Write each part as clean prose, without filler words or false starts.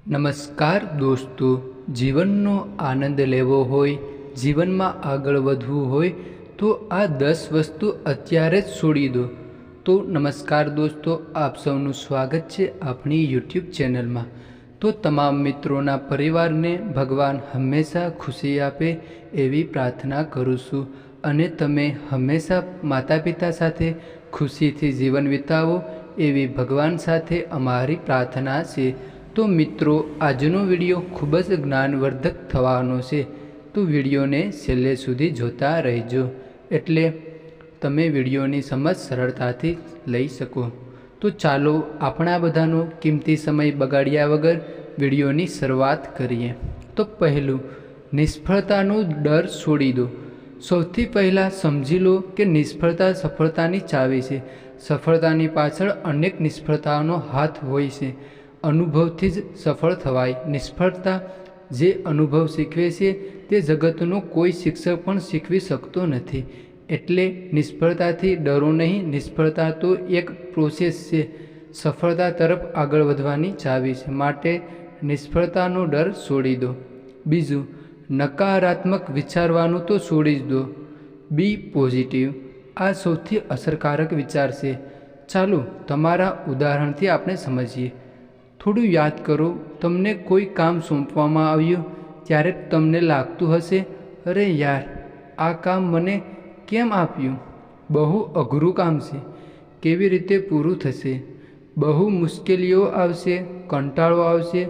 નમસ્કાર દોસ્તો, જીવનનો આનંદ લેવો હોય, જીવનમાં આગળ વધવું હોય તો આ 10 વસ્તુ અત્યારે જ છોડી દો. તો નમસ્કાર દોસ્તો, આપ સૌનું સ્વાગત છે આપણી યુટ્યુબ ચેનલમાં. તો તમામ મિત્રોના પરિવારને ભગવાન હંમેશા ખુશી આપે એવી પ્રાર્થના કરું છું અને તમે હંમેશા માતા પિતા સાથે ખુશીથી જીવન વિતાવો એવી ભગવાન સાથે અમારી પ્રાર્થના છે. તો મિત્રો, આજનો વિડીયો ખૂબ જ જ્ઞાનવર્ધક થવાનો છે, તો વિડીયોને છેલ્લે સુધી જોતા રહેજો એટલે તમે વિડીયોની સમજ સરળતાથી લઈ શકો. તો ચાલો આપણા બધાનો કિંમતી સમય બગાડ્યા વગર વિડીયોની શરૂઆત કરીએ. તો પહેલું, નિષ્ફળતાનો ડર છોડી દો. સૌથી પહેલાં સમજી લો કે નિષ્ફળતા સફળતાની ચાવી છે. સફળતાની પાછળ અનેક નિષ્ફળતાઓનો હાથ હોય છે. અનુભવથી જ સફળ થવાય. નિષ્ફળતા જે અનુભવ શીખવે છે તે જગતનો કોઈ શિક્ષક પણ શીખવી શકતો નથી. એટલે નિષ્ફળતાથી ડરો નહીં. નિષ્ફળતા તો એક પ્રોસેસ છે, સફળતા તરફ આગળ વધવાની ચાવી છે. માટે નિષ્ફળતાનો ડર છોડી દો. બીજું, નકારાત્મક વિચારવાનું તો છોડી જ દો. B positive. આ સૌથી અસરકારક વિચાર છે. ચાલો તમારા ઉદાહરણથી આપણે સમજીએ. થોડું યાદ કરો, તમને કોઈ કામ સોંપવામાં આવ્યું ત્યારે તમને લાગતું હશે, અરે યાર, આ કામ મને કેમ આપ્યું? બહુ અઘરું કામ છે. કેવી રીતે પૂરું થશે? બહુ મુશ્કેલીઓ આવશે, કંટાળો આવશે.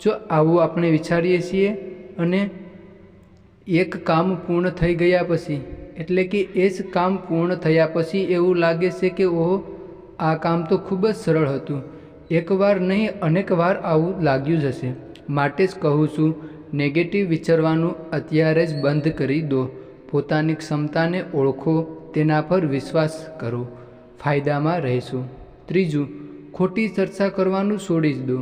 જો આવું આપણે વિચારીએ છીએ અને એક કામ પૂર્ણ થઈ ગયા પછી, એટલે કે એ જ કામ પૂર્ણ થયા પછી એવું લાગે છે કે ઓહો, આ કામ તો ખૂબ જ સરળ હતું. એકવાર નહીં, અનેક વાર આવું લાગ્યું જ હશે. માટે જ કહું છું, નેગેટિવ વિચારવાનું અત્યારે જ બંધ કરી દો. પોતાની ક્ષમતાને ઓળખો, તેના પર વિશ્વાસ કરો, ફાયદામાં રહેશો. ત્રીજું, ખોટી ચર્ચા કરવાનું છોડી જ દો.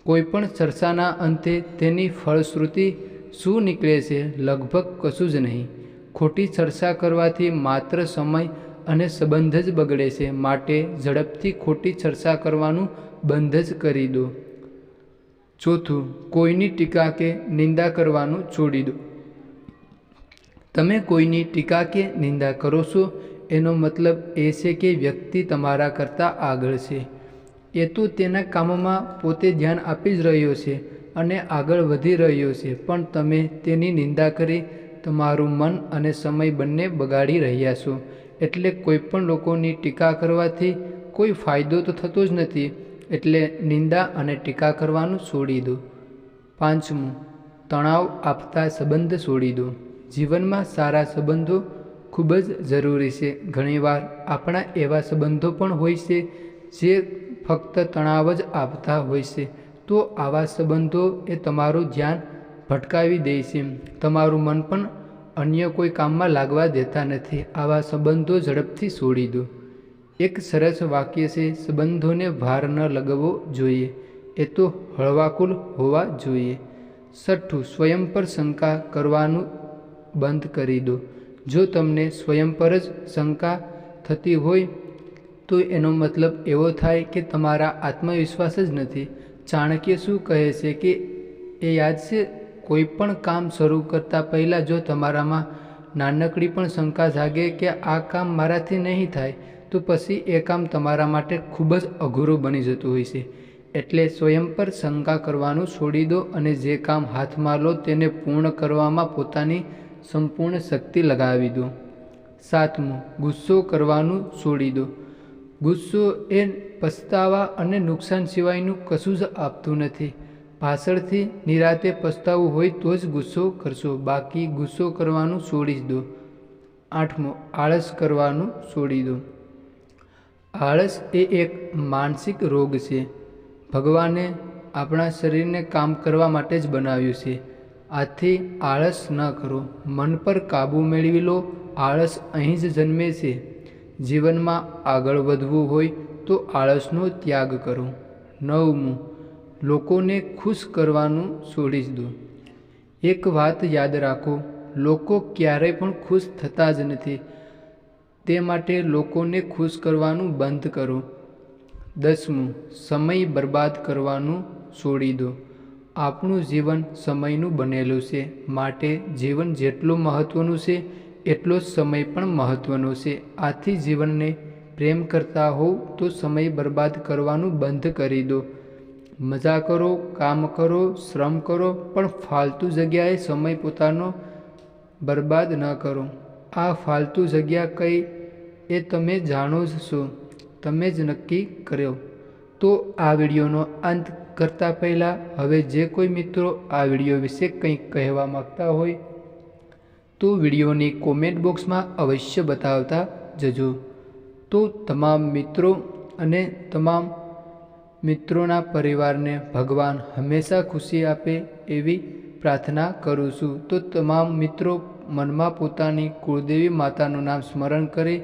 કોઈપણ ચર્ચાના અંતે તેની ફળશ્રુતિ શું નીકળે છે? લગભગ કશું જ નહીં. ખોટી ચર્ચા કરવાથી માત્ર સમય અને સંબંધ જ બગડે છે. માટે ઝડપથી ખોટી ચર્ચા કરવાનું બંધ જ કરી દો. ચોથું, કોઈની ટીકા કે નિંદા કરવાનું છોડી દો. તમે કોઈની ટીકા કે નિંદા કરો છો એનો મતલબ એ છે કે વ્યક્તિ તમારા કરતાં આગળ છે. એ તો તેના કામમાં પોતે ધ્યાન આપી જ રહ્યો છે અને આગળ વધી રહ્યો છે, પણ તમે તેની નિંદા કરી તમારું મન અને સમય બંને બગાડી રહ્યા છો. એટલે કોઈપણ લોકોની ટીકા કરવાથી કોઈ ફાયદો તો થતો જ નથી. એટલે નિંદા અને ટીકા કરવાનું છોડી દો. પાંચમું, તણાવ આપતા સંબંધ છોડી દો. જીવનમાં સારા સંબંધો ખૂબ જ જરૂરી છે. ઘણીવાર આપણા એવા સંબંધો પણ હોય છે જે ફક્ત તણાવ જ આપતા હોય છે. તો આવા સંબંધો એ તમારું ધ્યાન ભટકાવી દે છે. તમારું મન પણ અન્ય કોઈ કામમાં લાગવા દેતા નથી. આવા સંબંધો ઝડપથી છોડી દો. એક સરસ વાક્ય છે, સંબંધોને ભાર ન લગાવવો જોઈએ, એ તો હળવાકુલ હોવા જોઈએ. છઠ્ઠું, સ્વયં પર શંકા કરવાનું બંધ કરી દો. જો તમને સ્વયં પર જ શંકા થતી હોય તો એનો મતલબ એવો થાય કે તમારા આત્મવિશ્વાસ જ નથી. ચાણક્ય શું કહે છે કે એ યાદ છે, કોઈ પણ કામ શરૂ કરતાં પહેલાં જો તમારામાં નાનકડી પણ શંકા જાગે કે આ કામ મારાથી નહીં થાય, તો પછી એ કામ તમારા માટે ખૂબ જ અઘરું બની જતું હોય છે. એટલે સ્વયં પર શંકા કરવાનું છોડી દો અને જે કામ હાથમાં લો તેને પૂર્ણ કરવામાં પોતાની સંપૂર્ણ શક્તિ લગાવી દો. સાતમું, ગુસ્સો કરવાનું છોડી દો. ગુસ્સો એ પછતાવા અને નુકસાન સિવાયનું કશું જ આપતું નથી. પાછળથી નિરાતે પછતાવું હોય તો જ ગુસ્સો કરશો, બાકી ગુસ્સો કરવાનું છોડી જ દો. આઠમું, આળસ કરવાનું છોડી દો. આળસ એ એક માનસિક રોગ છે. ભગવાને આપણા શરીરને કામ કરવા માટે જ બનાવ્યું છે. આથી આળસ ન કરો. મન પર કાબૂ મેળવી લો. આળસ અહીં જ જન્મે છે. જીવનમાં આગળ વધવું હોય તો આળસનો ત્યાગ કરો. નવમું, લોકોને ખુશ કરવાનું છોડી જ દો. એક વાત યાદ રાખો, લોકો ક્યારેય પણ ખુશ થતા જ નથી. તે માટે લોકોને ખુશ કરવાનું બંધ કરો. 10મું, સમય બરબાદ કરવાનું છોડી દો. આપણું જીવન સમયનું બનેલું છે, માટે જીવન જેટલું મહત્ત્વનું છે એટલો જ સમય પણ મહત્ત્વનો છે. આથી જીવનને પ્રેમ કરતા હોવ તો સમય બરબાદ કરવાનું બંધ કરી દો. મજા કરો, કામ કરો, શ્રમ કરો, પણ ફાલતુ જગ્યાએ સમય પોતાનો બરબાદ ન કરો. આ ફાલતુ જગ્યા કઈ એ તમે જાણો જ છો, તમે જ નક્કી કર્યો. તો આ વિડીયોનો અંત કરતાં પહેલાં હવે જે કોઈ મિત્રો આ વિડીયો વિશે કંઈક કહેવા માગતા હોય તો વિડીયોની કોમેન્ટ બોક્સમાં અવશ્ય બતાવતા જજો. તો તમામ મિત્રો અને તમામ મિત્રોના પરિવારને ભગવાન હંમેશા ખુશી આપે એવી પ્રાર્થના કરું છું. તો તમામ મિત્રો મનમાં પોતાની કુળદેવી માતાનું નામ સ્મરણ કરે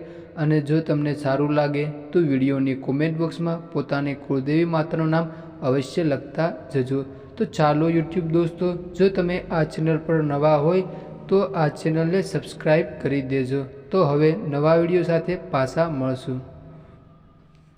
અને જો તમને સારું લાગે તો વિડીયોની કોમેન્ટ બોક્સમાં પોતાની કુળદેવી માતાનું નામ અવશ્ય લખતા જજો. તો ચાલો યુટ્યુબ દોસ્તો, જો તમે આ ચેનલ પર નવા હોય તો આ ચેનલને સબસ્ક્રાઈબ કરી દેજો. તો હવે નવા વિડીયો સાથે પાછા મળશું.